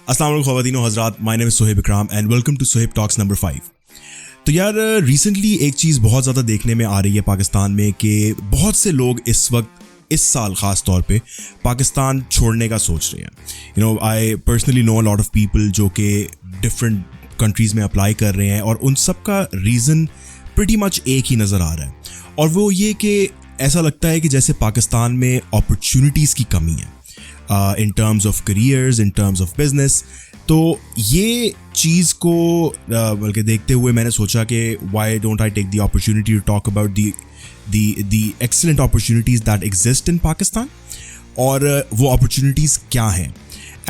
अस्सलाम वालेकुम ख़वातीन व हज़रात, my name is Sohaib and welcome to SohaibTalks number 5। तो यार रिसेंटली एक चीज़ बहुत ज़्यादा देखने में आ रही है पाकिस्तान में कि बहुत से लोग इस वक्त इस साल ख़ास तौर पे पाकिस्तान छोड़ने का सोच रहे हैं। You know, I personally know a lot of people जो कि डिफरेंट कंट्रीज़ में अप्लाई कर रहे हैं और उन सब का रीज़न प्रिटी मच एक ही नज़र आ रहा है, और वो ये कि ऐसा लगता है कि जैसे पाकिस्तान में अपॉर्चुनिटीज़ की कमी है in terms of careers, in terms of business। तो ये चीज़ को बल्कि देखते हुए मैंने सोचा कि why don't I take the opportunity to talk about the excellent opportunities that exist in Pakistan, और वो opportunities क्या हैं।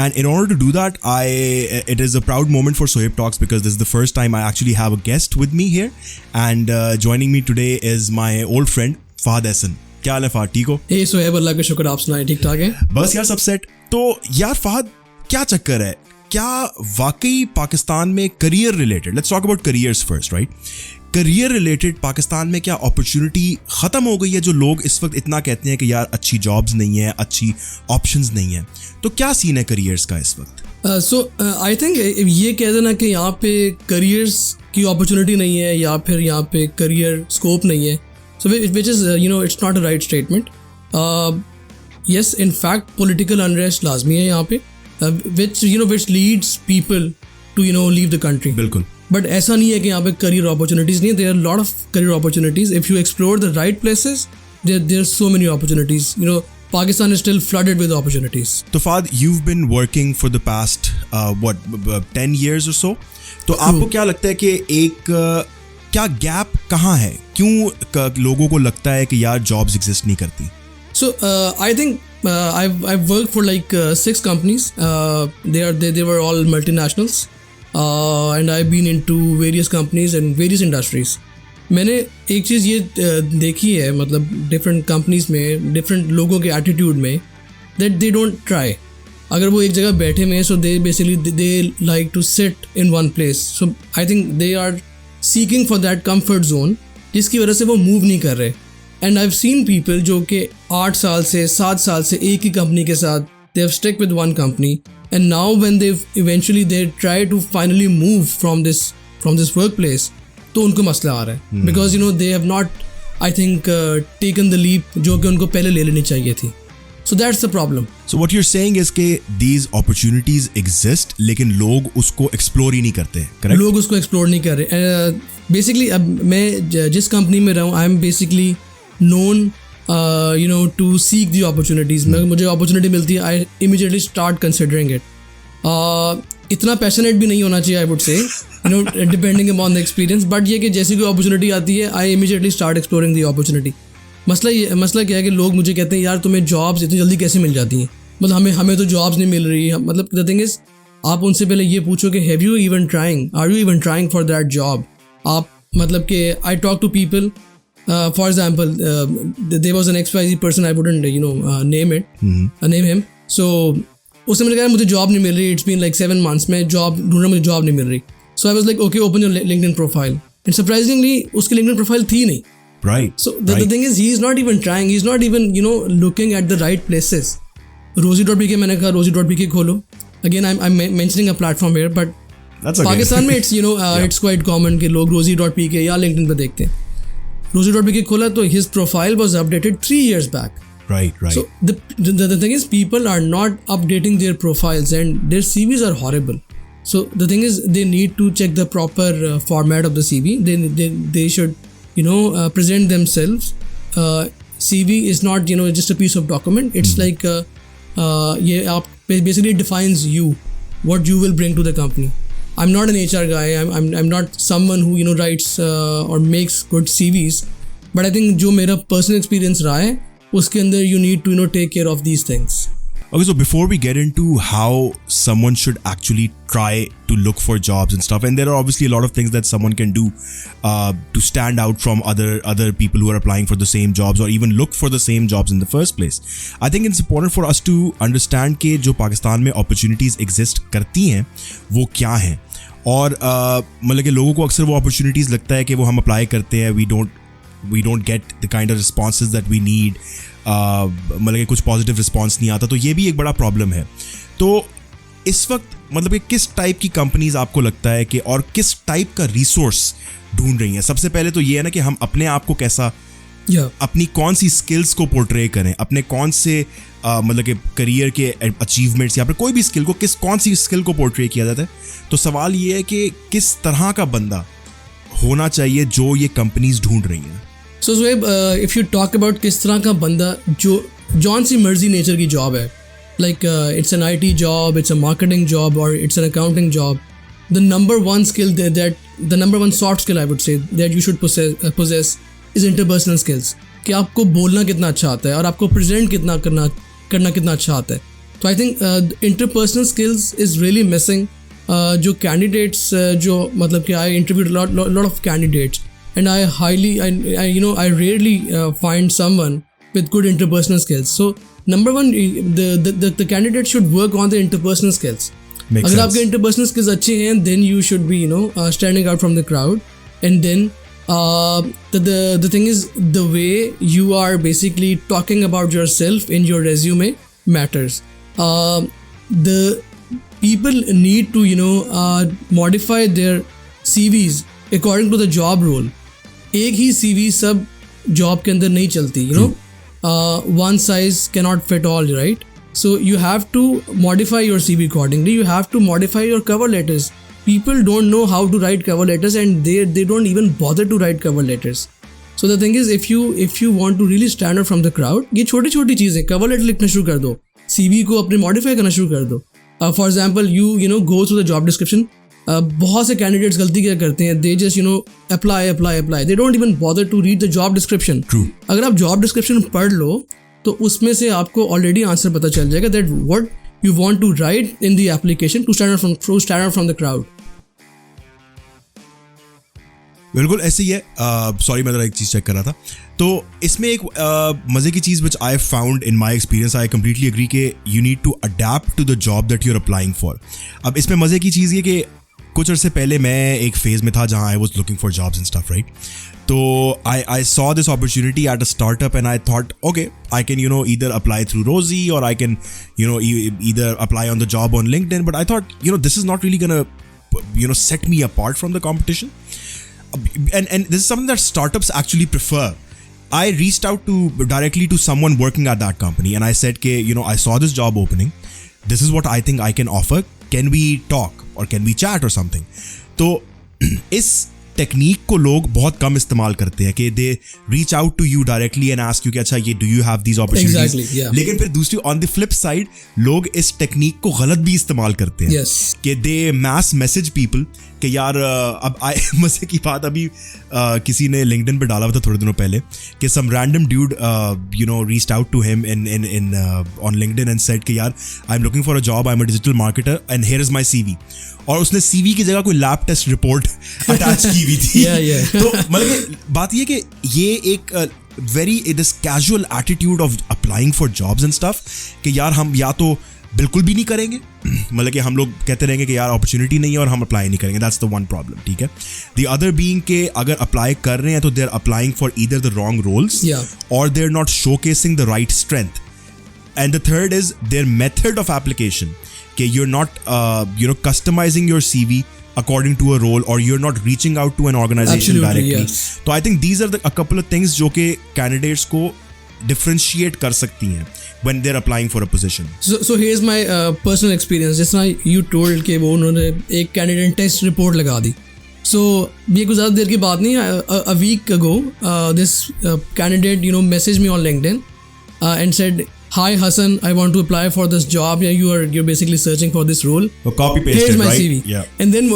And in order to do that, it is a proud moment for SohaibTalks because this is the first time I actually have a guest with me here, and joining me today is my old friend Fahad Ahsan। क्या हाल है फहद, ठीक हो? सोहेब, अल्लाह का शुक्र, आप सुनाए, ठीक ठाक है? बस यार सब सेट। तो यार फहद, क्या चक्कर है? क्या वाकई पाकिस्तान में career related, let's talk about careers first, right? Career related Pakistan में क्या अपॉर्चुनिटी ख़त्म हो गई है? जो लोग इस वक्त इतना कहते हैं कि यार अच्छी जॉब्स नहीं है, अच्छी ऑप्शंस नहीं है, तो क्या सीन है करियर्स का इस वक्त? आई थिंक ये कह देना कि यहाँ पे करियर्स की अपॉर्चुनिटी नहीं है या फिर यहाँ पे करियर स्कोप नहीं है, so which is it's not a right statement। Yes, in fact political unrest लाजमी है यहाँ पे, which leads people to leave the country। बिल्कुल। But ऐसा नहीं है कि यहाँ पे career opportunities नहीं है, there are a lot of career opportunities if you explore the right places। there are so many opportunities। Pakistan is still flooded with opportunities। तो Fahad, you've been working for the past 10 years or so। तो आपको क्या लगता है कि एक क्या gap कहाँ है? क्यों लोगों को लगता है कि यार जॉब्स एग्जिस्ट नहीं करती? So I think I've worked for like 6 companies। They were all multinationals, and I've been into various companies and various industries। मैंने एक चीज़ ये देखी है, मतलब different companies में different लोगों के attitude में, that they don't try। अगर वो एक जगह बैठे हुए हैं, so they like to sit in one place। So I think they are seeking for that comfort zone, जिसकी वजह से वो मूव नहीं कर रहे। And I have seen people जो कि 8 साल से 7 साल से एक ही कंपनी के साथ they have stick with one company, and now when they eventually they try to finally move from this work place, तो उनको मसला आ रहा है because they have not, I think, taken the leap जो कि उनको पहले ले लेनी चाहिए थी। So that's the problem। So what you're saying is कि these opportunities exist, लेकिन लोग उसको explore ही नहीं करते, correct? लोग उसको explore नहीं कर रहे। Basically अब मैं जिस कंपनी में रहा हूँ, I am basically known to seek the opportunities। मुझे opportunity मिलती है, I immediately start considering it। इतना passionate भी नहीं होना चाहिए, I would say, depending upon the experience, but ये कि जैसी कोई opportunity आती है, I immediately start exploring the opportunity। मसला क्या है कि लोग मुझे कहते हैं यार तुम्हें जॉब्स इतनी जल्दी कैसे मिल जाती हैं, मतलब हमें तो जॉब्स नहीं मिल रही। मतलब द थिंग इज, आप उनसे पहले ये पूछो कि have you even trying, are you even trying for that job. आप मतलब कि I talk to people, for example there was an XYZ person, I wouldn't name him. So उसने मुझे कहा मुझे जॉब नहीं मिल रही, इट्स बीन लाइक 7 months में जॉब ढूंढ रहा, मुझे जॉब नहीं मिल रही। So I was like okay, open your LinkedIn profile, and surprisingly उसकी लिंक्डइन प्रोफाइल थी नहीं। Right. So the thing is, he is not even trying. He's not even looking at the right places। Rosie.pk मैंने कहा Rosie.pk खोलो। Again, I'm mentioning a platform here, but that's okay। Pakistan में it's it's quite common कि लोग Rosie.pk या LinkedIn पे देखते हैं। Rosie.pk खोला तो his profile was updated 3 years back। Right। So the thing is, people are not updating their profiles and their CVs are horrible। So the thing is, they need to check the proper format of the CV। They should present themselves। CV is not just a piece of document। It's like basically it defines you, what you will bring to the company। I'm not an HR guy। I'm not someone who writes or makes good CVs, but I think जो मेरा personal experience रहा है उसके अंदर you need to take care of these things। Okay, so before we get into how someone should actually try to look for jobs and stuff, and there are obviously a lot of things that someone can do to stand out from other people who are applying for the same jobs or even look for the same jobs in the first place, I think it's important for us to understand कि जो पाकिस्तान में opportunities exist करती हैं वो क्या हैं, और मतलब कि लोगों को अक्सर वो opportunities लगता है कि वो हम apply करते हैं, we don't get the kind of responses that we need। मतलब कि कुछ पॉजिटिव रिस्पॉन्स नहीं आता, तो ये भी एक बड़ा प्रॉब्लम है। तो इस वक्त मतलब कि किस टाइप की कंपनीज आपको लगता है कि और किस टाइप का रिसोर्स ढूंढ रही हैं? सबसे पहले तो ये है ना कि हम अपने आप को कैसा अपनी कौन सी स्किल्स को पोर्ट्रे करें, अपने कौन से मतलब कि करियर के अचीवमेंट्स या फिर कोई भी स्किल को कौन सी स्किल को पोर्ट्रे किया जाता है। तो सवाल ये है कि किस तरह का बंदा होना चाहिए जो ये कंपनीज ढूंढ रही हैं। So Sohaib, if you talk about किस तरह का बंदा जो जौन सी मर्जी नेचर की जॉब है, like it's an IT job, it's a marketing job, or it's an accounting job, the number one skill that the number one soft skill I would say that you should possess is interpersonal skills. कि आपको बोलना कितना अच्छा आता है और आपको present कितना करना कितना अच्छा आता है। तो I think interpersonal skills is really missing. जो कैंडिडेट्स जो मतलब कि I interviewed lot of candidates and I rarely find someone with good interpersonal skills. So number one, the candidate should work on the interpersonal skills. अगर आपके interpersonal skills अच्छे हैं, then you should be standing out from the crowd. And then the thing is, the way you are basically talking about yourself in your resume matters. The people need to modify their CVs according to the job role. एक ही CV सब job के अंदर नहीं चलती, one size cannot fit all, right? So you have to modify your CV accordingly. You have to modify your cover letters. People don't know how to write cover letters, and they don't even bother to write cover letters. So the thing is, if you want to really stand out from the crowd, ये छोटी छोटी चीज़ें, cover letter लिखना शुरू कर दो, CV को अपने modify करना शुरू कर दो. For example, you go through the job description. बहुत से कैंडिडेट्स गलती क्या करते हैं, they just apply, they don't even bother to read the job description. अगर आप जॉब डिस्क्रिप्शन पढ़ लो तो उसमें से आपको ऑलरेडी आंसर पता चल जाएगा that what you want to write in the application to stand out from the crowd. बिल्कुल ऐसे ही है। सॉरी मैं एक चीज़ चेक कर रहा था, तो इसमें एक मज़े की चीज़ which I found in my experience, I completely agree के you need to adapt to the job that you are applying for. अब इसमें मज़े की चीज़ ये कि कुछ अर्से पहले मैं एक फेज़ में था जहाँ I was looking for jobs and stuff, right? तो I saw this opportunity at a startup and I thought okay I can either apply through Rozee or I can either apply on the job on LinkedIn, but I thought this is not really gonna set me apart from the competition. And this is something that startups actually prefer. I reached out directly to someone working at that company and I said ke I saw this job opening, this is what I think I can offer, can we talk or can we chat or something. तो इस technique को लोग बहुत कम इस्तेमाल करते हैं कि they reach out to you directly and ask you कि अच्छा ये do you have these opportunities. लेकिन फिर दूसरी ऑन द फ्लिप साइड लोग इस टेक्निक को गलत भी इस्तेमाल करते हैं कि दे मैस मैसेज पीपल कि यार अब मजे की बात अभी किसी ने लिंक्डइन पे डाला हुआ था थोड़े दिनों पहले कि some random dude reached out to him in on LinkedIn and said कि यार I am looking for a job, I am a digital marketer and here is my CV. और उसने सीवी की जगह कोई लैब टेस्ट रिपोर्ट अटैच की हुई थी. तो मतलब बात ये कि ये एक very this casual attitude of applying for jobs and stuff कि यार हम या तो बिल्कुल भी नहीं करेंगे, मतलब कि हम लोग कहते रहेंगे कि यार अपॉर्चुनिटी नहीं है और हम अप्लाई नहीं करेंगे. That's the one problem. ठीक है. द अदर बीइंग के अगर अप्लाई कर रहे हैं तो they are applying for either the wrong roles or they are not showcasing the right strength. And the third is their method of application कि you're not customizing your CV according to a role or you're not reaching out to an organization directly. So I think these are a couple of things जो कि candidates को differentiate कर सकती हैं when they're applying for a position. So here's my personal experience. जिस तरह you told कि वो उन्होंने एक candidate test report लगा दी. So ये कुछ ज़्यादा देर की बात नहीं है. A week ago this candidate messaged me on LinkedIn and said, "Hi Hassan, I want to apply for this job. Yeah, you're basically searching for this role. Copy pasted, here's my right? CV." Yeah. And then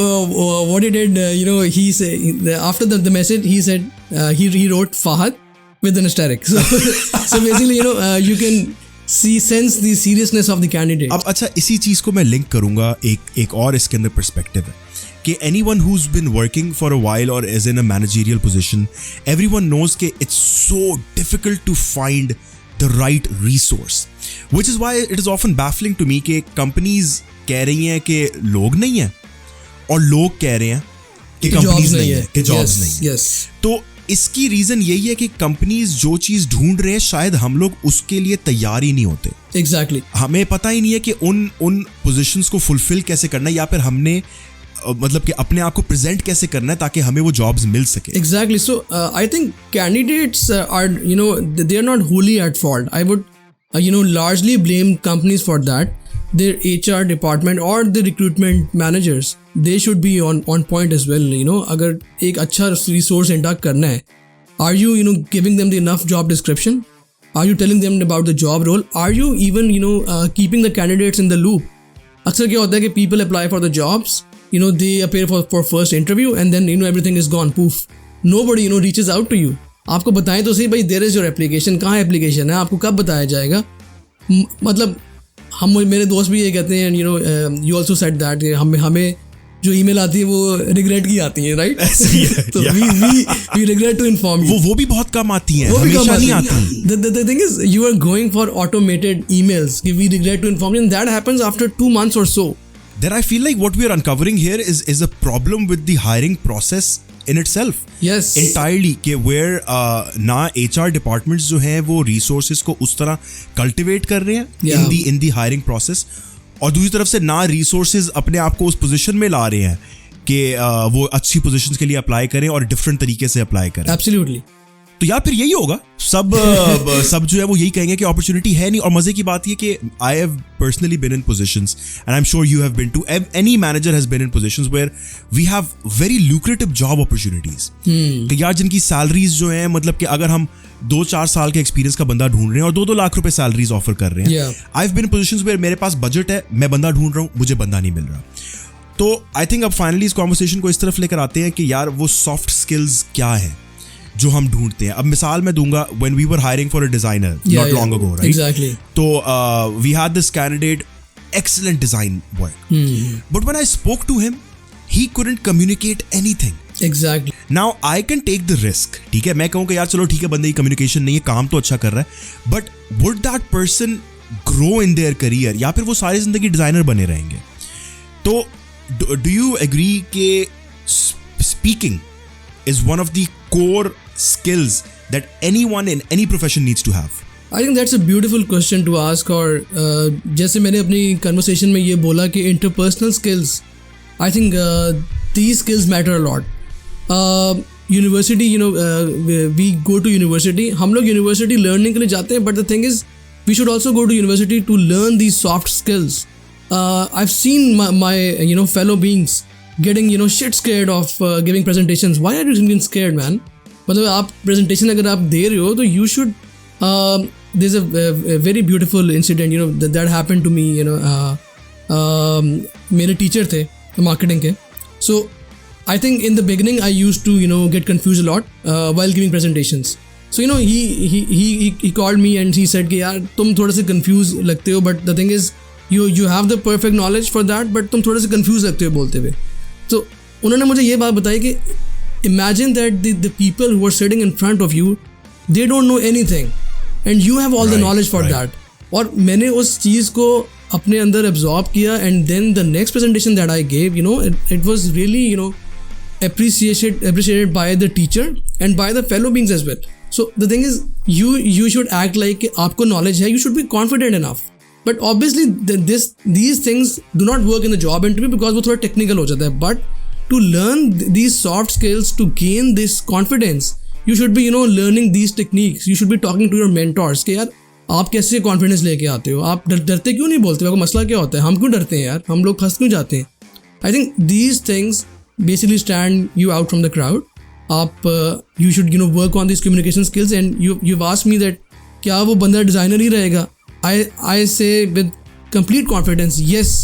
what he did, he said after the message, he said he wrote Fahad with an asterisk. So basically, you can sense the seriousness of the candidate. अब अच्छा इसी चीज़ को मैं link करूँगा एक और इसके अंदर पर्सपेक्टिव है कि anyone who's been working for a while or is in a managerial position, everyone knows कि it's so difficult to find the right resource, which is why it is often baffling to me कि companies कह रही हैं कि लोग नहीं हैं और लोग कह रहे हैं कि companies नहीं है, कि jobs नहीं है. तो इसकी रीजन यही है कि कंपनीज जो चीज ढूंढ रहे हैं शायद हम लोग उसके लिए तैयार ही नहीं होते. एग्जैक्टली. हमें पता ही नहीं है कि उन पोजीशंस को फुलफिल कैसे करना है, या फिर हमने मतलब कि अपने आप को प्रेजेंट कैसे करना है ताकि हमें वो जॉब्स मिल सके. Exactly. So I think candidates are, they are not wholly at fault. I would, largely blame companies for that. Their HR department or the recruitment managers, they should be on point as well. अगर एक अच्छा resource induct करना है, are you giving them the enough job description? Are you telling them about the job role? Are you even keeping the candidates in the loop? अक्सर क्या होता है कि people apply for the jobs. They appear for first interview and then everything is gone, poof. Nobody reaches out to you. आपको बताएं तो सही भाई, there is your application. कहाँ application है, आपको कब बताया जाएगा. मतलब मेरे दोस्त भी ये कहते हैं, you also said that हमें जो ईमेल आती है वो रिग्रेट की आती है, राइट. तो we regret to inform you. वो भी बहुत कम आती हैं, हमेशा नहीं आती. The thing is, you are going for automated emails कि we regret to inform you, and that happens after 2 months or so. Then I feel like what we are uncovering here is a problem with the hiring process in itself. Yes. Entirely कि where ना HR departments जो हैं वो resources को उस तरह cultivate कर रहे हैं in the hiring process, और दूसरी तरफ से ना resources अपने आप को उस position में ला रहे हैं कि वो अच्छी positions के लिए apply करें और different तरीके से apply करें. Absolutely. तो यार फिर यही होगा, सब जो है वो यही कहेंगे कि अपॉर्चुनिटी है नहीं. और मजे की बात ये कि I have personally been in positions and I am sure you have been too, any manager has been in positions where we have very lucrative job opportunities. कि यार जिनकी सैलरीज जो हैं, मतलब कि अगर हम 2-4 साल के एक्सपीरियंस का बंदा ढूंढ रहे हैं और 2-2 लाख रुपए सैलरीज ऑफर कर रहे हैं. I have been in positions where मेरे पास बजट है, मैं बंदा ढूंढ रहा हूँ, मुझे बंदा नहीं मिल रहा. तो आई थिंक अब फाइनली इस कॉन्वर्सेशन को इस तरफ लेकर आते हैं कि यार वो सॉफ्ट स्किल्स क्या है जो हम ढूंढते हैं. अब मिसाल मैं दूंगा, when we were hiring for a designer not long ago, right? Exactly. तो we had this candidate, excellent design work, but when I spoke to him, he couldn't communicate anything. Exactly. Now I can take the risk. ठीक है, मैं कहूँ कि यार चलो ठीक है, बंदे की कम्युनिकेशन नहीं है, काम तो अच्छा कर रहा है, but would that person grow in their career, या फिर वो सारी जिंदगी डिजाइनर बने रहेंगे? तो do you agree कि speaking is one of the core skills that anyone in any profession needs to have? I think that's a beautiful question to ask. और जैसे मैंने अपनी conversation में ये बोला कि interpersonal skills, I think these skills matter a lot. University, we go to university. हम लोग university learning के लिए जाते हैं, but the thing is, we should also go to university to learn these soft skills. I've seen my fellow beings getting shit scared of giving presentations. Why are you getting scared, man? मतलब आप presentation अगर आप दे रहे हो तो you should there's a very beautiful incident that happened to me. मेरे teacher थे marketing के. So I think in the beginning I used to get confused a lot while giving presentations. So he called me and he said कि यार तुम थोड़े से confused लगते हो, but the thing is you have the perfect knowledge for that, but तुम थोड़े से confused लगते हो बोलते हुए. तो उन्होंने मुझे ये बात बताई कि imagine that the people who are sitting in front of you, they don't know anything and you have all the knowledge for that. और मैंने उस चीज़ को अपने अंदर absorb किया, and then the next presentation that I gave, it was really appreciated by the teacher and by the fellow beings as well. So the thing is, you should act like आपको knowledge है, you should be confident enough. But obviously these things do not work in the job interview because वो थोड़ा technical हो जाता है. But to learn these soft skills, to gain this confidence, you should be learning these techniques. You should be talking to your mentors कि यार आप कैसे confidence लेके आते हो, आप डरते क्यों नहीं बोलते हो, आपको मसला क्या होता है, हम क्यों डरते हैं यार, हम लोग फंस क्यों जाते हैं. I think these things basically stand you out from the crowd. आप you should work on these communication skills. And you've asked me that क्या वो बंदा डिज़ाइनर ही रहेगा. I say with complete confidence, yes.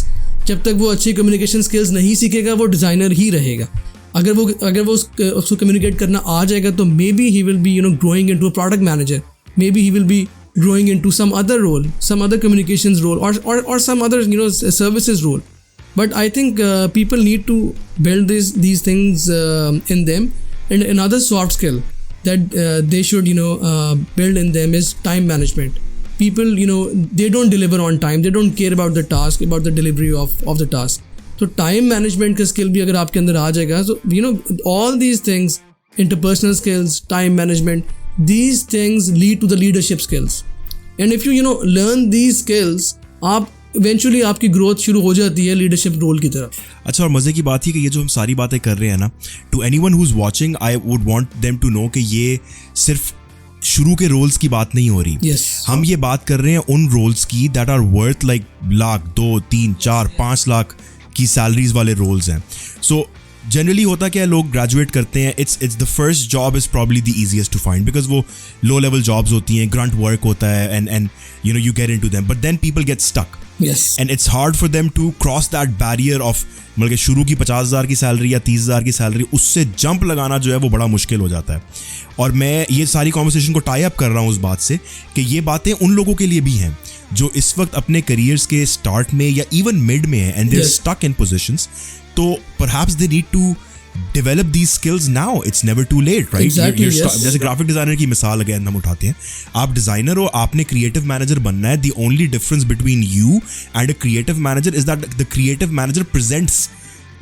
जब तक वो अच्छी कम्युनिकेशन स्किल्स नहीं सीखेगा वो डिज़ाइनर ही रहेगा. अगर वो उसको कम्युनिकेट करना आ जाएगा तो may be he will be growing into a product manager, may be he will be growing into some other role, some other communications role, or some other services role. But I think people need to build these things in them. And another soft skill that they should build in them is time management. People they don't deliver on time, they don't care about the task, about the delivery of the task. So time management का skill भी अगर आपके अंदर आ जाएगा, so all these things interpersonal skills, time management, these things lead to the leadership skills. And if you learn these skills, आप eventually आपकी growth शुरू हो जाती है leadership role की तरफ. अच्छा, और मज़े की बात है कि ये जो हम सारी बातें कर रहे हैं ना, to anyone who's watching, I would want them to know कि ये सिर्फ शुरू के रोल्स की बात नहीं हो रही. Yes. हम ये बात कर रहे हैं उन रोल्स की that are worth like lakh, 2, 3, 4, 5 lakh की सैलरीज वाले रोल्स हैं. सो जनरली होता क्या है, लोग ग्रेजुएट करते हैं, it's the first job is probably the easiest to find because वो लो लेवल जॉब्स होती हैं, ग्रंट वर्क होता है, and you get into them, but then people get stuck. Yes. And it's hard for them to cross that barrier of, मतलब कि शुरू की 50,000 की सैलरी या 30,000 की सैलरी, उससे जंप लगाना जो है वो बड़ा मुश्किल हो जाता है. और मैं ये सारी कॉन्वर्सेशन को टाई अप कर रहा हूँ उस बात से कि ये बातें उन लोगों के लिए भी हैं जो इस वक्त अपने करियर्स के स्टार्ट में या इवन मिड में है and they are stuck in positions. तो perhaps they need to develop these skills now. It's never too late, right? Exactly, yes. जैसे ग्राफिक डिजाइनर की मिसाल अगेन हम उठाते हैं, आप डिजाइनर हो, आपने क्रिएटिव मैनेजर बनना है. The only difference between you and a creative manager is that the creative manager presents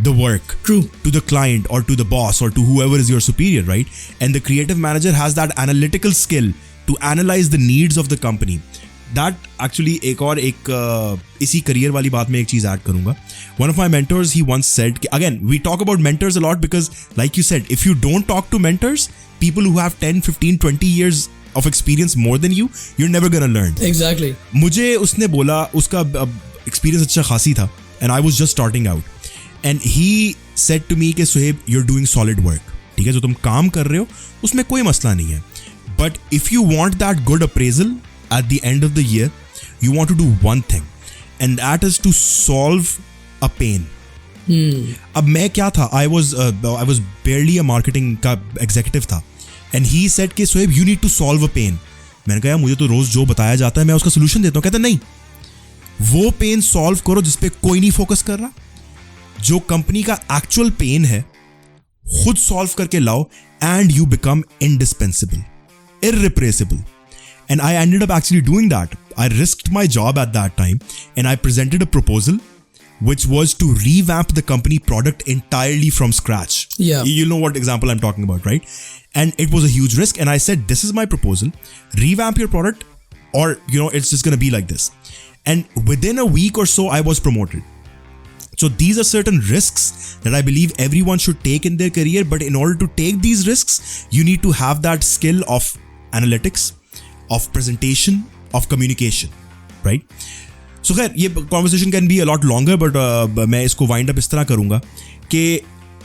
the work True. to the client or to the boss or to whoever is your superior, right? And the creative manager has that analytical skill to analyze the needs of the company. That actually एक इसी career वाली बात में एक चीज़ add करूँगा. One of my mentors, he once said, again, we talk about mentors a lot because, like you said, if you don't talk to mentors, people who have 10, 15, 20 years of experience more than you, you're never gonna learn. Exactly. मुझे उसने बोला, उसका experience अच्छा खासी था, and I was just starting out, and he said to me कि Sohaib, you're doing solid work. ठीक है, जो तुम काम कर रहे हो उसमें कोई मसला नहीं है, but if you want that good appraisal at the end of the year, you want to do one thing, and that is to solve a pain. अब मैं क्या था, I was barely a marketing का executive था, and he said कि Sohaib, you need to solve a pain. मैंने कहा मुझे तो रोज जो बताया जाता है मैं उसका solution देता हूँ. कहता नहीं, वो पेन सॉल्व करो जिस पे कोई नहीं फोकस कर रहा, जो कंपनी का एक्चुअल पेन है खुद सॉल्व करके लाओ, and you become indispensable, irreplaceable. And I ended up actually doing that. I risked my job at that time and I presented a proposal which was to revamp the company product entirely from scratch. Yeah. You know what example I'm talking about, right? And it was a huge risk, and I said, this is my proposal. Revamp your product or, it's just going to be like this. And within a week or so, I was promoted. So these are certain risks that I believe everyone should take in their career. But in order to take these risks, you need to have that skill of analytics, of presentation, of communication, right? So खैर ये conversation can be a lot longer, but मैं इसको wind up इस तरह करूँगा कि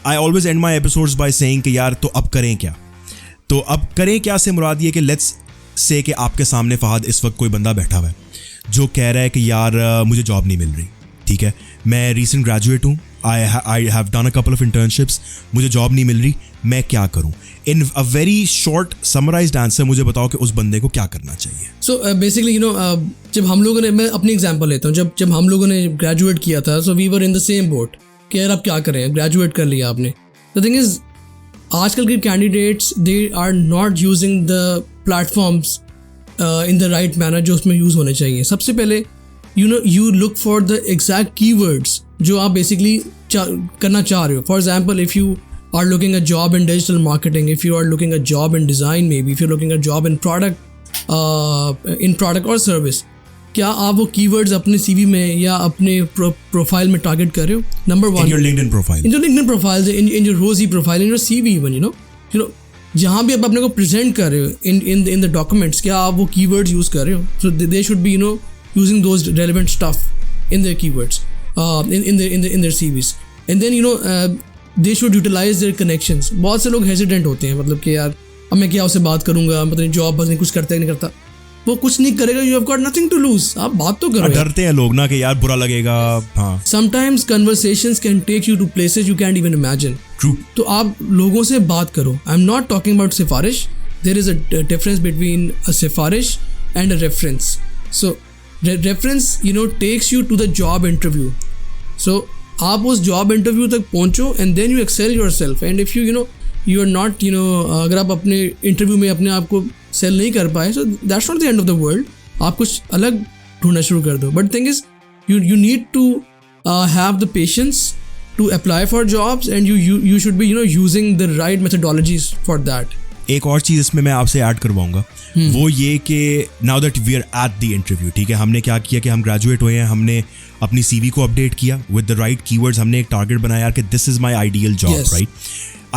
I always end my episodes by saying कि यार तो अब करें क्या? तो अब करें क्या से मुराद ये कि let's say कि आपके सामने फहद इस वक्त कोई बंदा बैठा हुआ है जो कह रहा है कि यार मुझे जॉब नहीं मिल रही. ठीक है, मैं recent graduate हूँ, I have done a couple of internships, मुझे जॉब नहीं मिल रही, मैं क्या करूँ? In a very short summarized answer मुझे बताओ कि उस बंदे को क्या करना चाहिए. So basically जब हम लोगों ने, मैं अपनी एग्जांपल लेता हूँ, जब हम लोगों ने ग्रेजुएट किया था, so we were in the same boat कि यार अब क्या करें, ग्रेजुएट कर लिया आपने. The thing is, आजकल के candidates they are not using the platforms in the right manner जो उसमें यूज़ होने चाहिए. सबसे पहले you look for the exact keywords जो आप basically करना चाह रहे हो. For example, if you are looking a job in digital marketing, if you are looking a job in design, maybe if you're looking a job in product or service, क्या आप वो keywords अपने CV में या अपने profile में target कर रहे हो? Number one, in your LinkedIn profile, in your LinkedIn profile, in your rosy profile, in your CV even, जहाँ भी आप अपने को प्रेजेंट कर रहे हो in the documents, क्या आप वो keywords यूज कर रहे हो? So they should be using those relevant stuff in their keywords, in their CVs, and then they should utilize their connections. बहुत से लोग hesitant होते हैं, मतलब कि यार अब मैं क्या उससे बात करूंगा, पता नहीं जॉब बस नहीं कुछ करता है नहीं करता, वो कुछ नहीं करेगा. You have got nothing to lose. आप बात तो करो. डरते हैं लोग ना कि यार बुरा लगेगा. हाँ. Sometimes conversations can take you to places you can't even imagine. True. तो आप लोगों से बात करो. I'm not talking about सिफारिश. There is a difference between a सिफारिश and a reference. So reference takes you to the job interview. So आप उस जॉब इंटरव्यू तक पहुंचो and then you excel yourself. And if you are not अगर आप अपने interview में अपने आप को सेल नहीं कर पाए, so that's not the end of the world. आप कुछ अलग ढूंढना शुरू कर दो. But the thing is, you need to have the patience to apply for jobs, and you should be using the right methodologies for that. एक और चीज़ इसमें मैं आपसे ऐड करवाऊंगा, वो ये कि now that we are at the interview, ठीक है, हमने क्या किया कि हम ग्रेजुएट हुए हैं, हमने अपनी CV को अपडेट किया विद द राइट कीवर्ड्स, हमने एक टारगेट बनाया कि this is my ideal job, right.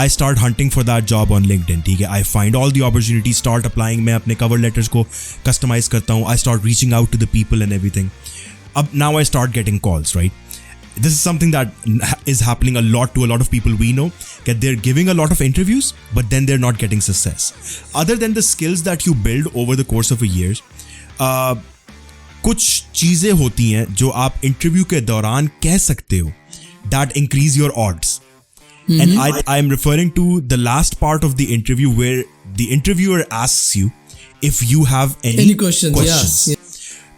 I start hunting for that job on LinkedIn, ठीक है. I find all the opportunities, start applying. मैं अपने cover letters को customize करता हूँ. I start reaching out to the people and everything. अब now I start getting calls, right? This is something that is happening a lot to a lot of people we know, that they're giving a lot of interviews, but then they're not getting success. Other than the skills that you build over the course of a year, कुछ चीज़ें होती हैं जो आप interview के दौरान कह सकते हो that increase your odds. And I'm referring to the last part of the interview where the interviewer asks you if you have any questions. Yeah.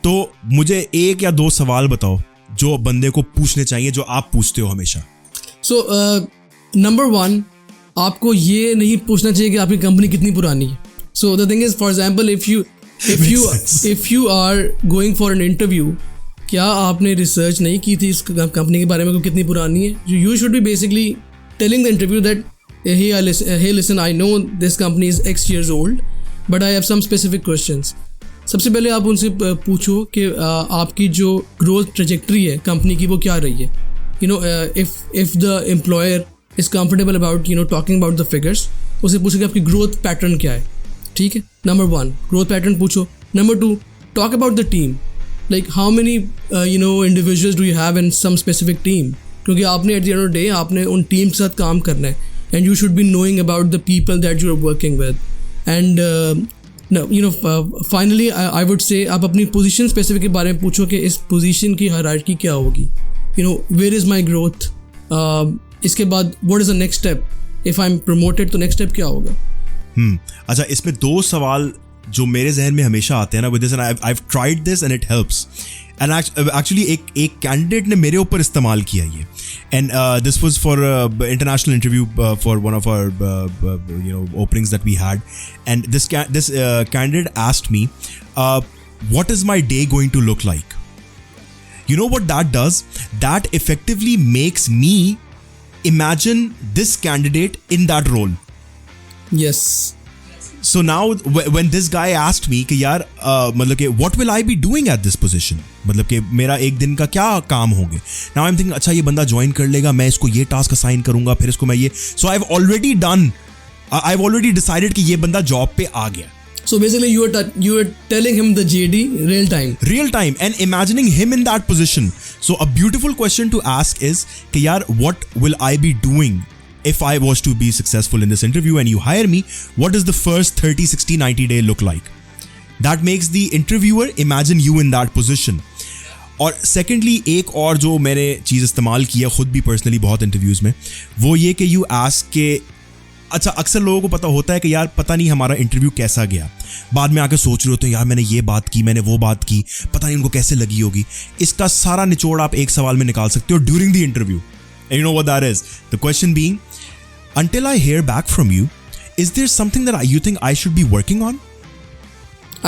तो मुझे एक या दो सवाल बताओ जो बंदे को पूछने चाहिए, जो आप पूछते हो हमेशा. So number one, आपको ये नहीं पूछना चाहिए कि आपकी कंपनी कितनी पुरानी है. So the thing is, for example, if you are going for an interview, क्या आपने रिसर्च नहीं की थी इस कंपनी के बारे में, कितनी पुरानी है? You should be basically telling the interview that hey listen, I know this company is X years old, but I have some specific questions. सबसे पहले आप उनसे पूछो कि आपकी जो ग्रोथ ट्रेजेक्ट्री है कंपनी की वो क्या रही है. If the employer is comfortable about talking about the figures, उसे पूछो कि आपकी ग्रोथ पैटर्न क्या है. ठीक है, नंबर 1 ग्रोथ पैटर्न पूछो. Number 2, talk about the team, like how many individuals do you have in some specific team, क्योंकि आपने at the end of the day आपने उन टीम के साथ काम करना है, and you should be knowing about the people that you are working with. And finally I would say आप अपनी पोजीशन स्पेसिफिक के बारे में पूछो कि इस पोजीशन की हायरार्की क्या होगी, वेयर इज़ माई ग्रोथ. इसके बाद what is the next step, if I am promoted तो नेक्स्ट स्टेप क्या होगा. अच्छा, इसमें 2 सवाल जो मेरे जहन में हमेशा आते हैं ना with this, and I have tried this and it helps. And actually एक कैंडिडेट ने मेरे ऊपर इस्तेमाल किया ये, and this was for international interview for one of our openings that we had, and this candidate asked me, what is my day going to look like? You know what that does? That effectively makes me imagine this candidate in that role. Yes. So now when this guy asked me कि यार मतलब कि what will I be doing at this position, मतलब कि मेरा एक दिन का क्या काम होंगे. Now I'm thinking, अच्छा ये बंदा ज्वाइन कर लेगा, मैं इसको ये टास्क असाइन करूंगा, फिर इसको मैं ये, so I've already decided कि ये बंदा जॉब पे आ गया. So basically you are telling him the JD real time and imagining him in that position. So a beautiful question to ask is कि यार what will I be doing if I was to be successful in this interview and you hire me? What does the first 30, 60, 90 day look like? That makes the interviewer imagine you in that position. और secondly, एक और जो मैंने चीज़ इस्तेमाल किया खुद भी personally बहुत इंटरव्यूज़ में, वो ये कि you ask के, अच्छा अक्सर लोगों को पता होता है कि यार पता नहीं हमारा इंटरव्यू कैसा गया, बाद में आके सोच रहे होते हैं यार मैंने ये बात की, मैंने वो बात की, पता नहीं उनको कैसे लगी होगी. इसका सारा निचोड़ आप एक सवाल में निकाल सकते हो during the interview. And you know what that is? The question being, until I hear back from you, is there something that you think I should be working on?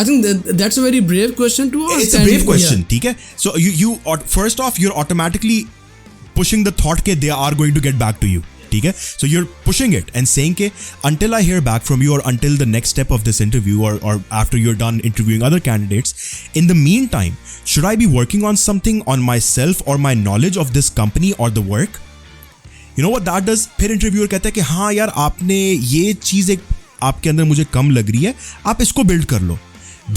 I think that's a very brave question to ask. It's a brave question, ठीक है? So you first off, you're automatically pushing the thought that they are going to get back to you, ठीक है? So you're pushing it and saying कि until I hear back from you, or until the next step of this interview, or after you're done interviewing other candidates, in the meantime, should I be working on something on myself or my knowledge of this company or the work? You know what that does? फिर interviewer कहता है कि हाँ यार आपने ये चीज़ एक आपके अंदर मुझे कम लग रही है, आप इसको बिल्ड कर लो.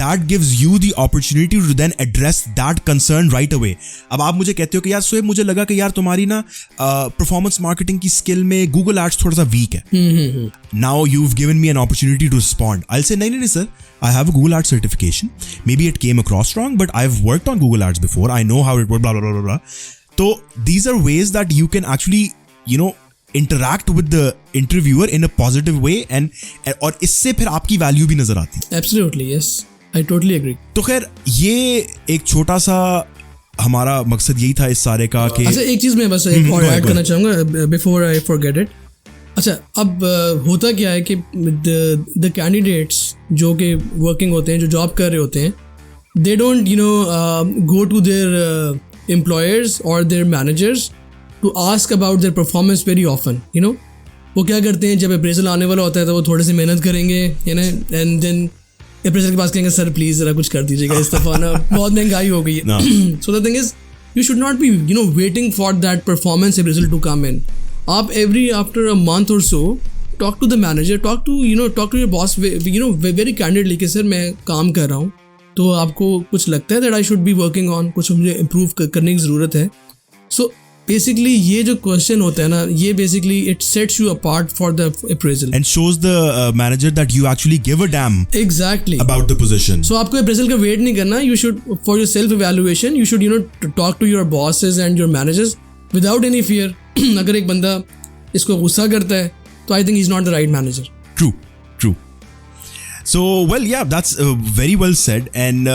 That gives you the opportunity to then address that concern right away. अब आप मुझे कहते हो कि यार सोहेब मुझे लगा कि यार तुम्हारी ना परफॉर्मेंस मार्केटिंग की स्किल में गूगल एड्स थोड़ा सा वीक है. Now you've given me an opportunity to respond. I'll say नहीं sir, I have a Google Ads certification. Maybe it came across wrong, but I've worked on Google Ads before. I know how it works, blah blah blah blah. So these are ways that you can actually interact with the interviewer in a positive way, and और इससे फिर आपकी value भी नजर आती है. Absolutely, yes, I totally agree. तो खैर ये एक छोटा सा हमारा मकसद यही था इस सारे का कि अच्छा एक चीज़ मैं बस एक और ऐड करना चाहूँगा बिफोर आई फॉरगेट इट. अच्छा अब होता क्या है कि द कैंडिडेट्स जो कि वर्किंग होते हैं, जो जॉब कर रहे होते हैं, they don't go to their employers और their managers to ask about their performance very often, you know. वो क्या करते हैं, जब अप्रेजल आने वाला होता है तो वो थोड़ी सी मेहनत करेंगे, you know, and then appraisal के पास कहेंगे सर प्लीज़ ज़रा कुछ कर दीजिएगा, इस दफ़ा ना बहुत महंगाई हो गई है. So the thing is, you should not be, you know, waiting for that performance appraisal to come in. आप after a month or so, talk to the manager, talk to your boss, you know, very candidly कि sir मैं काम कर रहा हूँ, तो आपको कुछ लगता है that I should be working on, कुछ मुझे improve करने की ज़रूरत है. So basically ये जो question होता है ना, ये basically it sets you apart for the appraisal and shows the manager that you actually give a damn exactly about the position. So आपको appraisal का wait नहीं करना. You should, for your self evaluation, you should, you know, to talk to your bosses and your managers without any fear. अगर एक बंदा इसको गुस्सा करता है तो I think he's not the right manager. True. So, well, yeah, that's very well said. And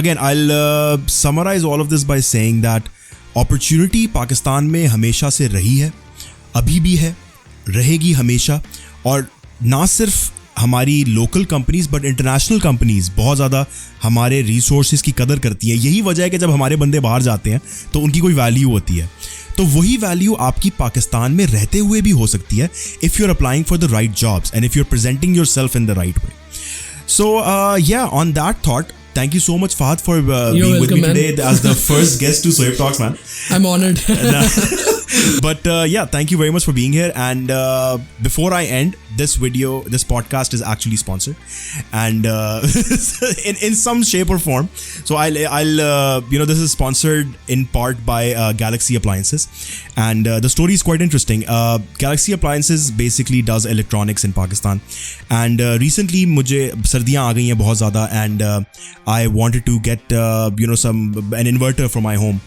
again, I'll summarize all of this by saying that opportunity Pakistan में हमेशा से रही है, अभी भी है, रहेगी हमेशा. और ना सिर्फ हमारी local companies but international companies बहुत ज़्यादा हमारे रिसोर्सेज की कदर करती है. यही वजह है कि जब हमारे बंदे बाहर जाते हैं तो उनकी कोई वैल्यू होती है. तो वही वैल्यू आपकी पाकिस्तान में रहते हुए भी हो सकती है if you are applying for the right jobs and if you are presenting yourself in the right way. So yeah, on that thought, thank you so much, Fahad, for being with me today as the first guest to SohaibTalks, man. I'm honored. But yeah, thank you very much for being here. And before I end this podcast is actually sponsored, and in some shape or form. So I'll you know, this is sponsored in part by Galaxy Appliances, and the story is quite interesting. Galaxy Appliances basically does electronics in Pakistan, and recently मुझे सर्दियाँ आ गई हैं बहुत ज़्यादा, and I wanted to get you know, an inverter for my home.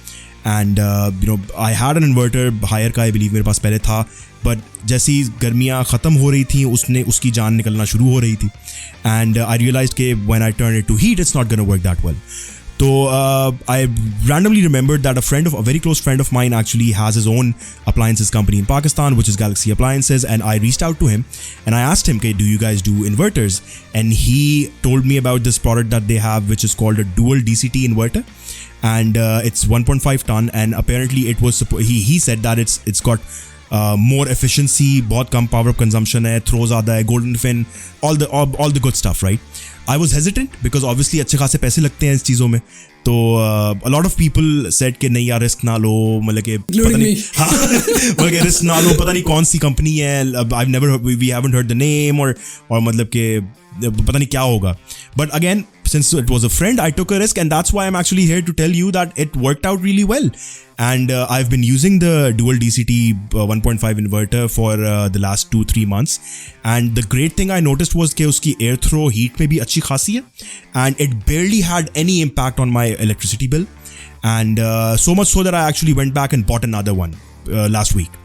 And you know, I had an inverter higher का, I believe मेरे पास पहले था, but जैसी गर्मियाँ ख़त्म हो रही थी उसकी जान निकलना शुरू हो रही थी, and I realized कि when I turn it to heat, it's not going to work that well. So I randomly remembered that a very close friend of mine actually has his own appliances company in Pakistan, which is Galaxy Appliances, and I reached out to him and I asked him, okay, do you guys do inverters? And he told me about this product that they have, which is called a dual DCT inverter, and it's 1.5 ton, and apparently it was he said that it's got more efficiency, बहुत कम power consumption है, throw ज़्यादा है, golden fin, all the good stuff, right? I was hesitant because obviously अच्छे खासे पैसे लगते हैं इस चीज़ों में. तो a lot of people said कि नहीं यार रिस्क ना लो, मतलब कि पता नहीं, हाँ, मतलब कि रिस्क ना लो, पता नहीं कौन सी कंपनी है, we haven't heard the name, और मतलब कि पता नहीं क्या होगा. But again, since it was a friend, I took a risk, and that's why I'm actually here to tell you that it worked out really well. And I've been using the dual DCT 1.5 inverter for the last 2-3 months, and the great thing I noticed was कि उसकी air throw heat में भी अच्छी खासी है, and it barely had any impact on my electricity bill, and so much so that I actually went back and bought another one last week.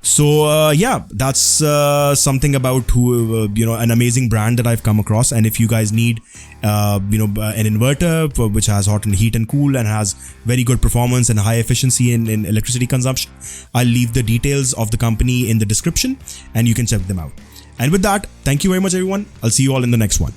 So yeah, that's something about you know, an amazing brand that I've come across. And if you guys need you know, an inverter which has hot and heat and cool and has very good performance and high efficiency in electricity consumption, I'll leave the details of the company in the description and you can check them out. And with that, thank you very much everyone. I'll see you all in the next one.